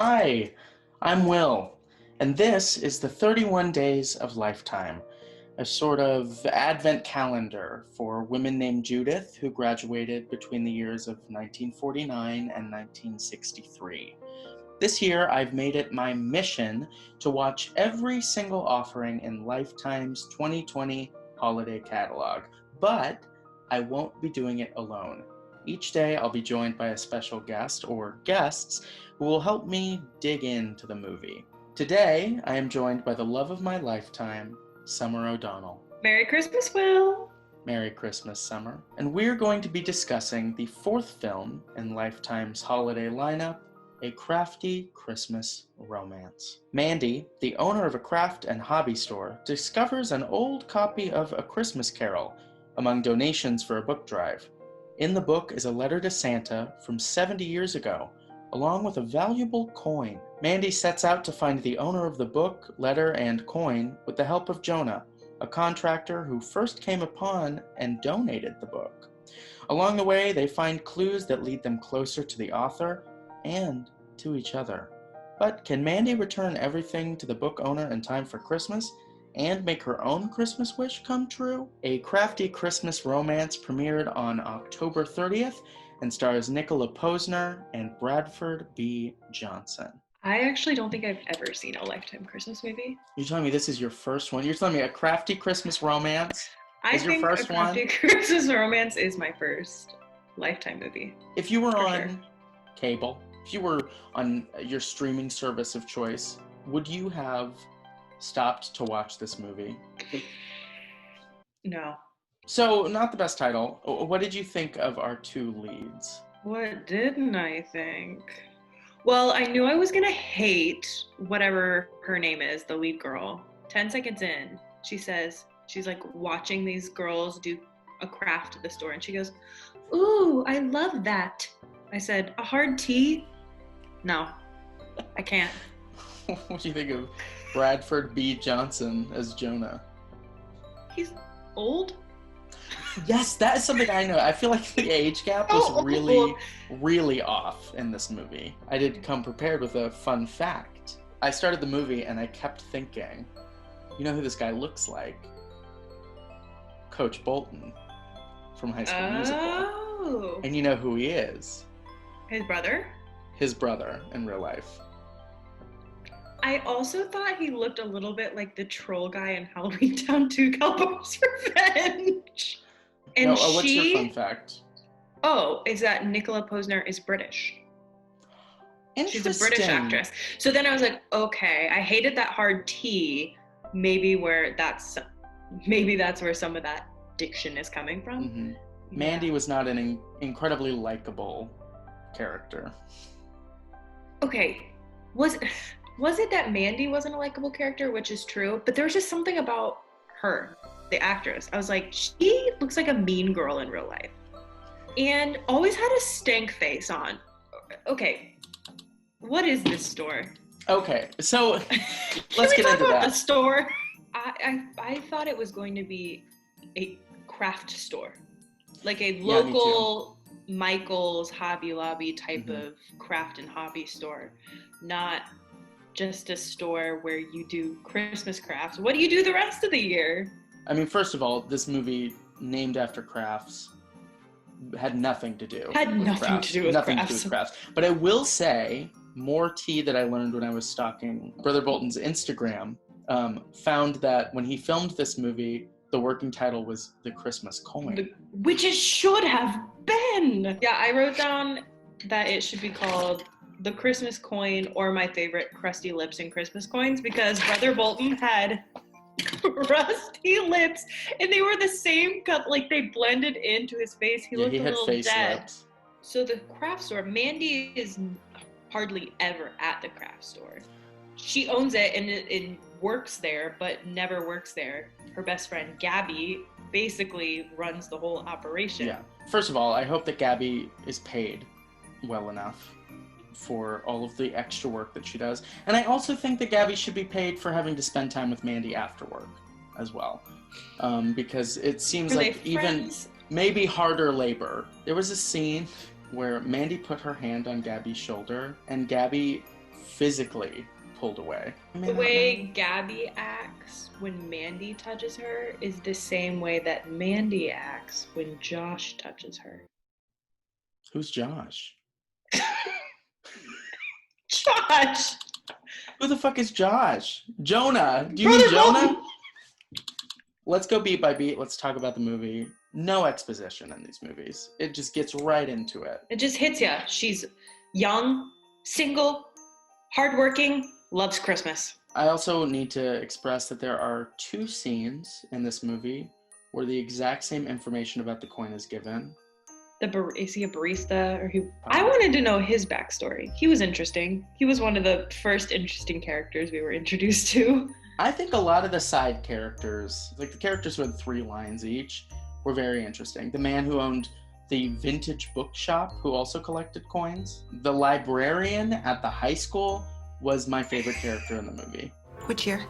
Hi, I'm Will, and this is the 31 Days of Lifetime, a sort of advent calendar for women named Judith who graduated between the years of 1949 and 1963. This year, I've made it my mission to watch every single offering in Lifetime's 2020 holiday catalog, but I won't be doing it alone. Each day, I'll be joined by a special guest or guests who will help me dig into the movie. Today, I am joined by the love of my lifetime, Sommer O'Donnell. Merry Christmas, Will! Merry Christmas, Summer. And we're going to be discussing the fourth film in Lifetime's holiday lineup, A Crafty Christmas Romance. Mandy, the owner of a craft and hobby store, discovers an old copy of A Christmas Carol among donations for a book drive. In the book is a letter to Santa from 70 years ago, along with a valuable coin. Mandy sets out to find the owner of the book, letter, and coin with the help of Jonah, a contractor who first came upon and donated the book. Along the way, they find clues that lead them closer to the author and to each other. But can Mandy return everything to the book owner in time for Christmas and make her own Christmas wish come true? A Crafty Christmas Romance premiered on October 30th and stars Nicola Posner and Bradford B. Johnson. I actually don't think I've ever seen a Lifetime Christmas movie. You're telling me this is your first one? You're telling me A Crafty Christmas Romance is your I think first A one? Crafty Christmas Romance is my first Lifetime movie. If you were For on sure. cable, if you were on your streaming service of choice, would you have stopped to watch this movie? No. So, not the best title. What did you think of our two leads? What didn't I think? Well, I knew I was gonna hate whatever her name is, the lead girl. 10 seconds in, she says, she's like watching these girls do a craft at the store, and she goes, "Ooh, I love that." I said, "A hard tea? No, I can't." What do you think of Bradford B. Johnson as Jonah? He's old. Yes, that is something I know. I feel like the age gap was really off in this movie. I did come prepared with a fun fact. I started the movie and I kept thinking, you know who this guy looks like? Coach Bolton from High School Musical. Oh. And you know who he is? His brother? His brother in real life. I also thought he looked a little bit like the troll guy in Halloween Town 2 Cowboy's Revenge. And No, what's your fun fact? Oh, is that Nicola Posner is British. She's a British actress. So then I was like, okay, I hated that hard T. Maybe that's where some of that diction is coming from. Mm-hmm. Mandy was not an incredibly likable character. Okay, was it that Mandy wasn't a likable character, which is true, but there was just something about her, the actress. I was like, she looks like a mean girl in real life. And always had a stank face on. Okay, what is this store? Okay, so let's get into that. The store. I thought it was going to be a craft store, like a local Michael's, Hobby Lobby type of craft and hobby store, not just a store where you do Christmas crafts. What do you do the rest of the year? I mean, first of all, this movie named after crafts had nothing to do with crafts. But I will say, more tea that I learned when I was stalking Brother Bolton's Instagram, found that when he filmed this movie, the working title was The Christmas Coin. Which it should have been! Yeah, I wrote down that it should be called The Christmas Coin, or my favorite, Crusty Lips and Christmas Coins, because Brother Bolton had crusty lips, and they were the same cut, like they blended into his face. He looked a little dead. Lips. So the craft store, Mandy is hardly ever at the craft store. She owns it and it works there, but never works there. Her best friend, Gabby, basically runs the whole operation. Yeah. First of all, I hope that Gabby is paid well enough for all of the extra work that she does. And I also think that Gabby should be paid for having to spend time with Mandy after work as well. Because it seems like even maybe harder labor. There was a scene where Mandy put her hand on Gabby's shoulder and Gabby physically pulled away. The way Gabby acts when Mandy touches her is the same way that Mandy acts when Josh touches her. Who's Josh? Josh! Who the fuck is Josh? Jonah! Do you mean Jonah? Let's go beat by beat. Let's talk about the movie. No exposition in these movies. It just gets right into it. It just hits you. She's young, single, hardworking, loves Christmas. I also need to express that there are 2 scenes in this movie where the exact same information about the coin is given. Is he a barista? I wanted to know his backstory. He was interesting. He was one of the first interesting characters we were introduced to. I think a lot of the side characters, like the characters who had 3 lines each, were very interesting. The man who owned the vintage bookshop, who also collected coins. The librarian at the high school was my favorite character in the movie. Which year?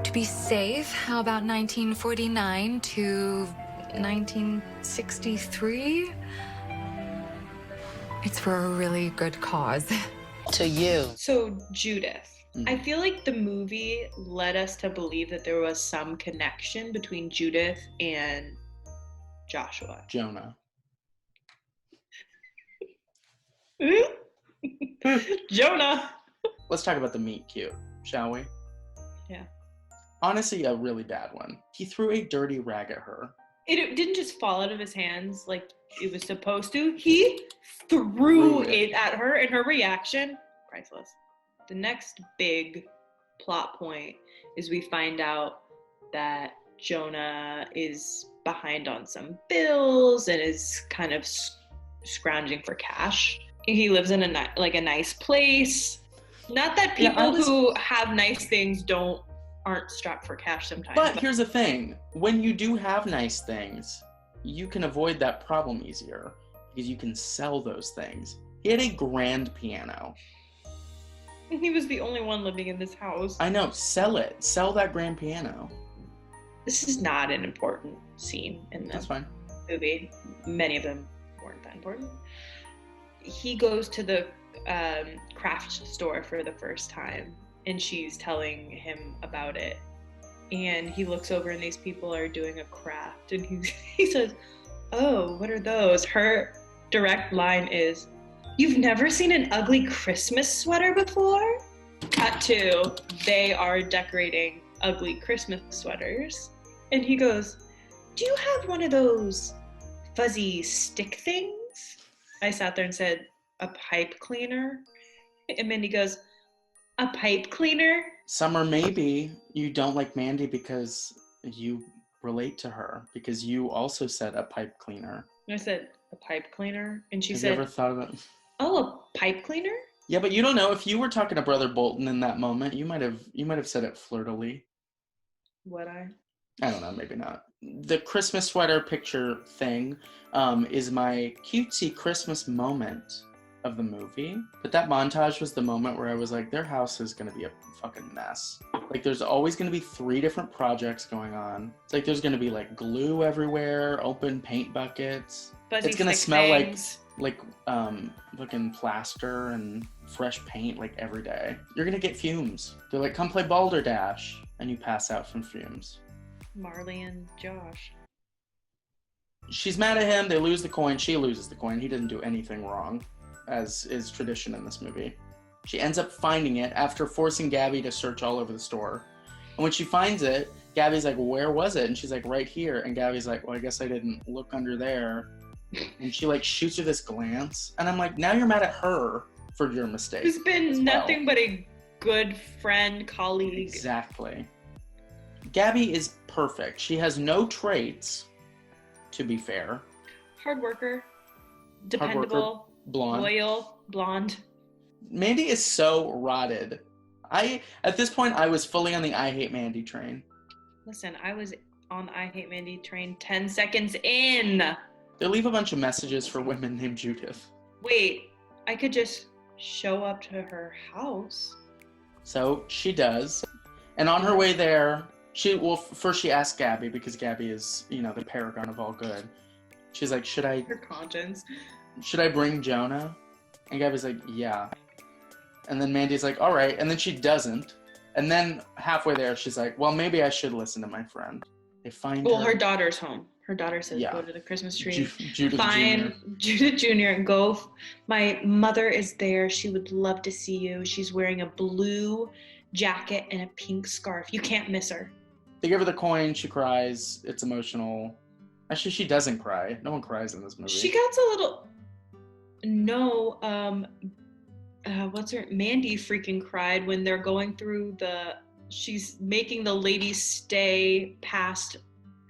To be safe, how about 1949 to 1963? It's for a really good cause. To you. So, Judith. I feel like the movie led us to believe that there was some connection between Judith and Joshua. Jonah. Jonah! Let's talk about the meet cute, shall we? Yeah. Honestly, a really bad one. He threw a dirty rag at her. It didn't just fall out of his hands like it was supposed to. He threw it at her, and her reaction, priceless. The next big plot point is we find out that Jonah is behind on some bills and is kind of scrounging for cash. He lives in a nice place. Not that people who have nice things aren't strapped for cash sometimes. But here's the thing. When you do have nice things, you can avoid that problem easier because you can sell those things. He had a grand piano. He was the only one living in this house. I know. Sell it. Sell that grand piano. This is not an important scene in That's the fine. movie. Many of them weren't that important. He goes to the craft store for the first time, and she's telling him about it. And he looks over, and these people are doing a craft, and he says, "Oh, what are those?" Her direct line is, "You've never seen an ugly Christmas sweater before?" Cut to, they are decorating ugly Christmas sweaters. And he goes, "Do you have one of those fuzzy stick things?" I sat there and said, "A pipe cleaner?" And Mindy goes, "A pipe cleaner?" Summer, maybe you don't like Mandy because you relate to her, because you also said a pipe cleaner. And I said, "A pipe cleaner?" And she Have said, you ever thought of it? "Oh, a pipe cleaner?" Yeah, but you don't know. If you were talking to Brother Bolton in that moment, you might have said it flirtily. Would I? I don't know, maybe not. The Christmas sweater picture thing is my cutesy Christmas moment of the movie. But that montage was the moment where I was like, their house is going to be a fucking mess. Like, there's always going to be 3 different projects going on. It's like there's going to be like glue everywhere, open paint buckets. Fuzzy It's going to stick smell things. like fucking plaster and fresh paint like every day. You're going to get fumes. They're like, come play Balderdash. And you pass out from fumes. Marley and Josh. She's mad at him. They lose the coin. She loses the coin. He didn't do anything wrong, as is tradition in this movie. She ends up finding it after forcing Gabby to search all over the store. And when she finds it, Gabby's like, well, where was it? And she's like, right here. And Gabby's like, well, I guess I didn't look under there. And she like shoots her this glance. And I'm like, now you're mad at her for your mistake. Who's been nothing but a good friend, colleague. Exactly. Gabby is perfect. She has no traits, to be fair. Hard worker, dependable, blonde, loyal, blonde. Mandy is so rotted. At this point, I was fully on the I Hate Mandy train. Listen, I was on the I Hate Mandy train 10 seconds in. They leave a bunch of messages for women named Judith. Wait, I could just show up to her house. So she does. And on her way there, first she asks Gabby, because Gabby is, the paragon of all good. She's like, Her conscience. should I bring Jonah? And Gabby's like, yeah. And then Mandy's like, all right. And then she doesn't. And then halfway there, she's like, well, maybe I should listen to my friend. They find her daughter's home. Her daughter says, go to the Christmas tree. Judith Find Jr. Judith Jr. Go. My mother is there. She would love to see you. She's wearing a blue jacket and a pink scarf. You can't miss her. They give her the coin. She cries. It's emotional. Actually, she doesn't cry. No one cries in this movie. She gets a little... No, what's her... Mandy freaking cried when they're going through the... She's making the ladies stay past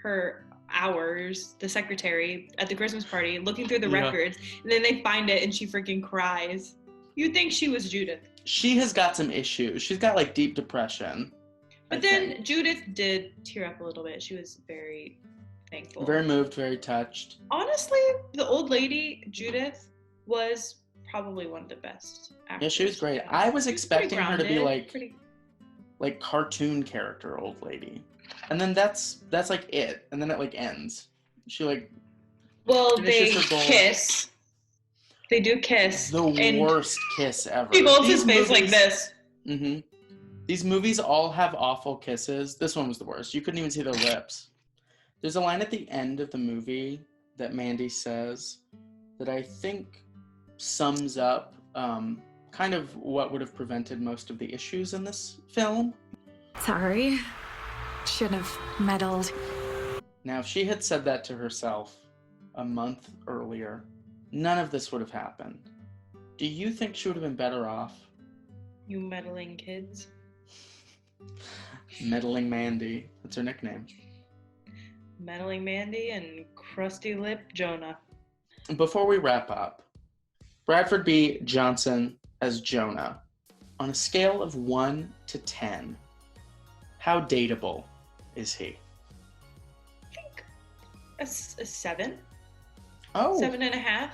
her hours, the secretary at the Christmas party, looking through the records, and then they find it and she freaking cries. You'd think she was Judith. She has got some issues. She's got like deep depression. But then Judith did tear up a little bit. She was very thankful. Very moved, very touched. Honestly, the old lady, Judith, was probably one of the best actors. Yeah, she was great. I was expecting her to be pretty... like cartoon character old lady. And then that's like it. And then it like ends. She like they kiss. They do kiss. The worst kiss ever. He holds his face like this. Mm-hmm. These movies all have awful kisses. This one was the worst. You couldn't even see their lips. There's a line at the end of the movie that Mandy says that I think sums up kind of what would have prevented most of the issues in this film. Sorry. Should have meddled. Now, if she had said that to herself a month earlier, none of this would have happened. Do you think she would have been better off? You meddling kids. Meddling Mandy. That's her nickname. Meddling Mandy and Crusty Lip Jonah. Before we wrap up, Bradford B. Johnson as Jonah. On a scale of 1 to 10, how dateable is he? I think a 7. Oh. 7.5.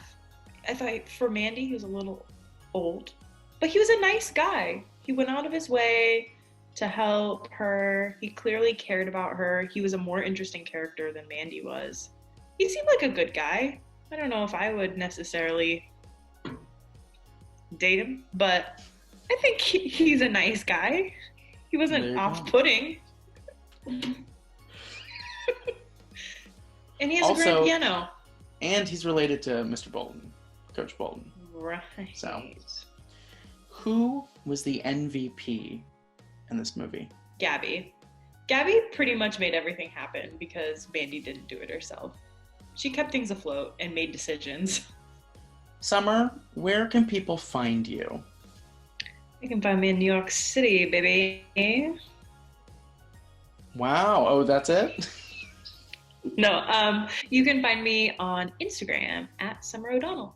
I thought for Mandy, he was a little old. But he was a nice guy. He went out of his way to help her. He clearly cared about her. He was a more interesting character than Mandy was. He seemed like a good guy. I don't know if I would necessarily date him, but I think he's a nice guy. He wasn't off-putting. And he has a great piano. And he's related to Mr. Bolton, Coach Bolton. Right. So, who was the MVP in this movie? Gabby. Gabby pretty much made everything happen because Mandy didn't do it herself. She kept things afloat and made decisions. Summer, where can people find you? You can find me in New York City, baby. Wow. Oh, that's it? No, you can find me on Instagram at Sommer O'Donnell.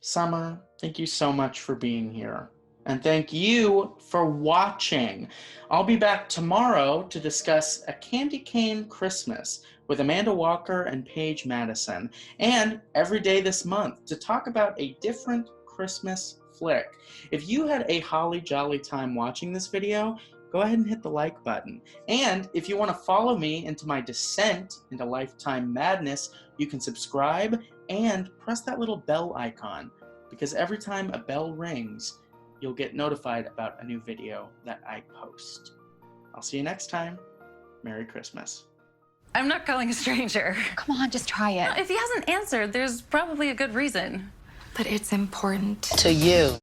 Summer, thank you so much for being here. And thank you for watching. I'll be back tomorrow to discuss A Candy Cane Christmas with Amanda Walker and Paige Madison. And every day this month to talk about a different Christmas flick. If you had a holly jolly time watching this video, go ahead and hit the like button. And if you want to follow me into my descent into lifetime madness, you can subscribe and press that little bell icon, because every time a bell rings, you'll get notified about a new video that I post. I'll see you next time. Merry Christmas. I'm not calling a stranger. Come on, just try it. If he hasn't answered, there's probably a good reason. But it's important. To you.